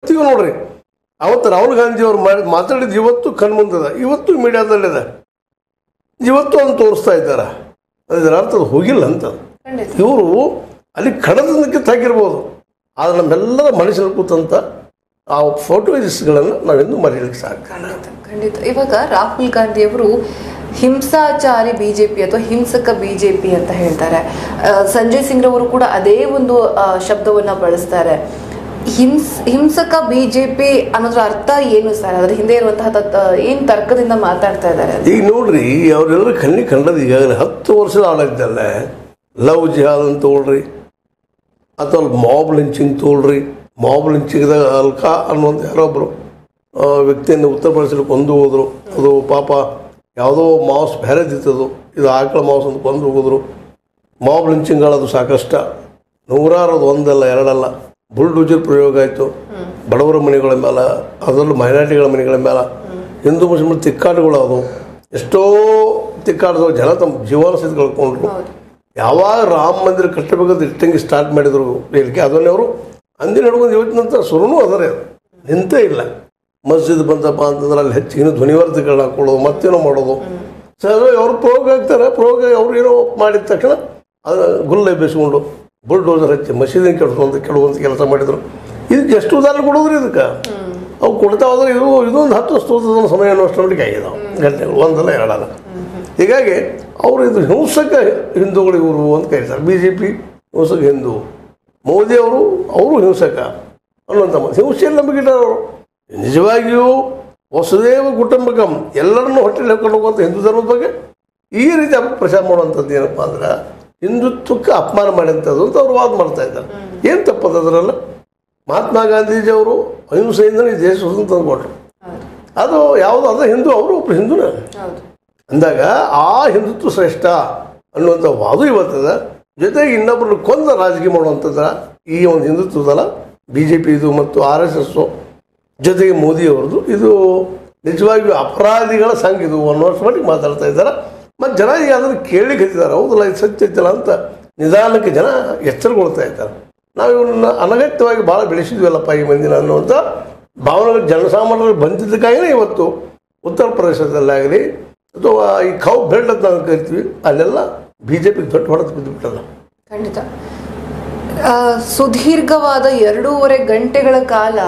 ಇವತ್ತಿಗೂ ನೋಡ್ರಿ ಅವತ್ತು ರಾಹುಲ್ ಗಾಂಧಿ ಅವರು ಮಾತಾಡಿದ್ದು ಇವತ್ತು ಕಣ್ಮುಂದದ, ಇವತ್ತು ಮೀಡಿಯಾದಲ್ಲಿದೆ, ಇವತ್ತು ಅದನ್ನು ತೋರಿಸ್ತಾ ಇದ್ದಾರೆ. ಅದರ ಅರ್ಥ ಅದು ಹೋಗಿಲ್ಲ ಅಂತ. ಇವರು ಅಲ್ಲಿ ಕಡದಕ್ಕೆ ತಾಕಿರ್ಬೋದು, ಆದರೆ ನಮ್ಮೆಲ್ಲರ ಮನುಷ್ಯನ ಕೂತಂತ ಆ ಫೋಟೋಗಳನ್ನು ನಾವೆಂದು ಮರೆಯಲಿಕ್ಕೆ ಸಾಧ್ಯ. ಖಂಡಿತ. ಇವಾಗ ರಾಹುಲ್ ಗಾಂಧಿ ಅವರು ಹಿಂಸಾಚಾರಿ ಬಿಜೆಪಿ ಅಥವಾ ಹಿಂಸಕ ಬಿಜೆಪಿ ಅಂತ ಹೇಳ್ತಾರೆ. ಸಂಜಯ್ ಸಿಂಗ್ ರವರು ಕೂಡ ಅದೇ ಒಂದು ಶಬ್ದವನ್ನ ಬಳಸ್ತಾರೆ. ಹಿಂಸಕ ಬಿಜೆಪಿ ಅನ್ನೋದ್ರ ಅರ್ಥ ಏನು ಸರ್? ಅದ್ರ ಹಿಂದೆ ಇರುವಂತಹ ಏನ್ ತರ್ಕದಿಂದ ಮಾತಾಡ್ತಾ ಇದ್ದಾರೆ? ಈಗ ನೋಡ್ರಿ, ಅವರೆಲ್ಲರೂ ಕಂಡದ್ದು ಈಗಾಗಲೇ 10 ವರ್ಷದ ಆಡಳಿತದಲ್ಲೇ ಲವ್ ಜಿಹಾದ್ ಅಂತ ತಗೊಳ್ರಿ, ಅಥವಾ ಮಾಬ್ ಲಿಂಚಿಂಗ್ ತಗೊಳ್ರಿ. ಮಾಬ್ ಲಿಂಚಿಂಗ್ದಾಗ ಅಲ್ಕಾ ಅನ್ನುವಂಥ ಯಾರೊಬ್ಬರು ವ್ಯಕ್ತಿಯನ್ನು ಉತ್ತರ ಪ್ರದೇಶದಲ್ಲಿ ಕೊಂದು ಹೋದರು. ಅದು ಪಾಪ ಯಾವುದೋ ಮಾಂಸ ಬೇರೆದಿತ್ತದು, ಇದು ಆಕಳ ಮಾಂಸ ಅಂತ ಕೊಂದು ಹೋಗಿದ್ರು. ಮಾಬ್ ಲಿಂಚಿಂಗ್ಗಳದು ಸಾಕಷ್ಟು, ನೂರಾರು, ಒಂದಲ್ಲ ಎರಡಲ್ಲ. ಬುಲ್ಡೋಜರ್ ಪ್ರಯೋಗ ಆಯಿತು ಬಡವರ ಮನೆಗಳ ಮೇಲೆ, ಅದರಲ್ಲೂ ಮೈನಾರಿಟಿಗಳ ಮನೆಗಳ ಮೇಲೆ. ಹಿಂದೂ ಮುಸ್ಲಿಂ ತಿಕ್ಕಾಟಗಳು ಅದು ಎಷ್ಟೋ ತಿಕ್ಕಾಟದವ್ರು ಜನ ತಮ್ಮ ಜೀವನ ಸ್ಥಿತಿ ಕಳ್ಕೊಂಡ್ರು. ಯಾವಾಗ ರಾಮ ಮಂದಿರ ಕಟ್ಟಬೇಕಂತ ಇಟ್ಟಂಗೆ ಸ್ಟಾರ್ಟ್ ಮಾಡಿದ್ರು ಹೇಳಿಕೆ, ಅದನ್ನೇ ಅವರು ಅಂದಿನ ಹಿಡ್ಕೊಂಡು ಇವತ್ತಿನ ನಂತರ ಶುರುನೂ ಅದರೇ, ನಿಂತೇ ಇಲ್ಲ. ಮಸ್ಜಿದ್ ಬಂತಪ್ಪ ಅಂತಂದ್ರೆ ಅಲ್ಲಿ ಹೆಚ್ಚಿನ ಧ್ವನಿವರ್ಧಕಗಳನ್ನ ಹಾಕೊಳ್ಳೋದು, ಮತ್ತೇನೋ ಮಾಡೋದು. ಸರ್ ಅವರು ಪ್ರಯೋಗ ಆಗ್ತಾರೆ. ಪ್ರಯೋಗ ಅವ್ರು ಏನೋ ಮಾಡಿದ ತಕ್ಷಣ ಅದನ್ನು ಗುಲ್ಲೆ ಬೇಯಿಸ್ಕೊಂಡು ಬುಲ್ಡೋಸರ್ ಹಚ್ಚಿ ಮಸೀದಿನ ಕೆಡುವಂಥ ಕೆಲಸ ಮಾಡಿದರು. ಇದಕ್ಕೆ ಎಷ್ಟು ಉದಾಹರಣೆ ಕೊಡೋದ್ರಿ ಇದಕ್ಕೆ? ಅವು ಕೊಡ್ತಾ ಹೋದ್ರೆ ಇದೊಂದು 10 ವರ್ಷದ ಸಮಯ ಅನ್ನೋಷ್ಟರೊಟ್ಟಿಗೆ ಆಗಿದಾವೆ, ಗಂಟೆಗಳು, ಒಂದಲ್ಲ ಎರಡಲ್ಲ. ಹೀಗಾಗಿ ಅವರು ಇದು ಹಿಂಸಕ ಹಿಂದೂಗಳು ಇವರು ಅಂತ ಕರೀತಾರೆ. BJP ಹಿಂಸಕ ಹಿಂದೂ, ಮೋದಿ ಅವರು ಹಿಂಸಕ ಅನ್ನುವಂಥ ಹಿಂಸೆಯಲ್ಲಿ ನಂಬಿಕೆಟ್ಟವರು. ನಿಜವಾಗಿಯೂ ವಸುದೇವ ಕುಟುಂಬಕಂ, ಎಲ್ಲರನ್ನೂ ಹೊಟ್ಟೆಲಿ ಹಾಕೊಂಡು ಹೋಗುವಂಥ ಹಿಂದೂ ಧರ್ಮದ ಬಗ್ಗೆ ಈ ರೀತಿ ಪ್ರಚಾರ ಮಾಡುವಂಥದ್ದು ಏನಪ್ಪ ಅಂದ್ರೆ ಹಿಂದುತ್ವಕ್ಕೆ ಅಪಮಾನ ಮಾಡಿದಂಥದ್ದು ಅಂತ ಅವ್ರು ವಾದ ಮಾಡ್ತಾ ಇದ್ದಾರೆ. ಏನು ತಪ್ಪದ ಅದರಲ್ಲ? ಮಹಾತ್ಮ ಗಾಂಧೀಜಿ ಅವರು ಅಹಿಂಸೆಯಿಂದ ಈ ದೇಶ ಸ್ವತಂತ್ರ ತಂದುಕೊಟ್ರು. ಅದು ಯಾವುದು ಅದು ಹಿಂದೂ, ಅವರು ಒಬ್ಬರು ಹಿಂದೂನ ಅಂದಾಗ ಆ ಹಿಂದುತ್ವ ಶ್ರೇಷ್ಠ ಅನ್ನುವಂಥ ವಾದ ಇವತ್ತದ. ಜೊತೆಗೆ ಇನ್ನೊಬ್ಬರನ್ನು ಕೊಂದ ರಾಜಕೀಯ ಮಾಡುವಂಥದ್ರ ಈ ಒಂದು ಹಿಂದುತ್ವದಲ್ಲ BJP ಇದು ಮತ್ತು RSS ಜೊತೆಗೆ ಮೋದಿಯವ್ರದ್ದು ಇದು ನಿಜವಾಗಿಯೂ ಅಪರಾಧಿಗಳ ಸಂಘ ಇದು ಅನ್ನೋಷ್ಟು ಮಟ್ಟಿಗೆ ಮಾತಾಡ್ತಾ ಇದ್ದಾರೆ. ಮತ್ತು ಜನ ಈಗ ಅದನ್ನು ಕೇಳಲಿಕ್ಕೆ ಹತ್ತಿದ್ದಾರೆ. ಹೌದಲ್ಲ, ಇದು ಸತ್ಯ ಐತಲ್ಲ ಅಂತ ನಿಧಾನಕ್ಕೆ ಜನ ಎಚ್ಚರಗೊಳ್ತಾ ಇದ್ದಾರೆ. ನಾವು ಇವನ್ನ ಅನಗತ್ಯವಾಗಿ ಭಾಳ ಬೆಳೆಸಿದ್ವಲ್ಲಪ್ಪ ಈ ಮಂದಿನ ಅನ್ನುವಂಥ ಭಾವನೆಗಳು ಜನಸಾಮಾನ್ಯರು ಬಂದಿದ್ದಕ್ಕಾಗಿಯೇ ಇವತ್ತು ಉತ್ತರ ಪ್ರದೇಶದಲ್ಲಾಗಲಿ ಅಥವಾ ಈ ಖೌ ಬೆಲ್ಟ್ ಅಂತ ನಾವು ಕರಿತೀವಿ, ಅಲ್ಲೆಲ್ಲ BJP ದೊಡ್ಡ ಹೊಡೆದು ಬಿದ್ದುಬಿಟ್ಟಲ್ಲ. ಖಂಡಿತ. ಸುದೀರ್ಘವಾದ 2.5 ಗಂಟೆಗಳ ಕಾಲ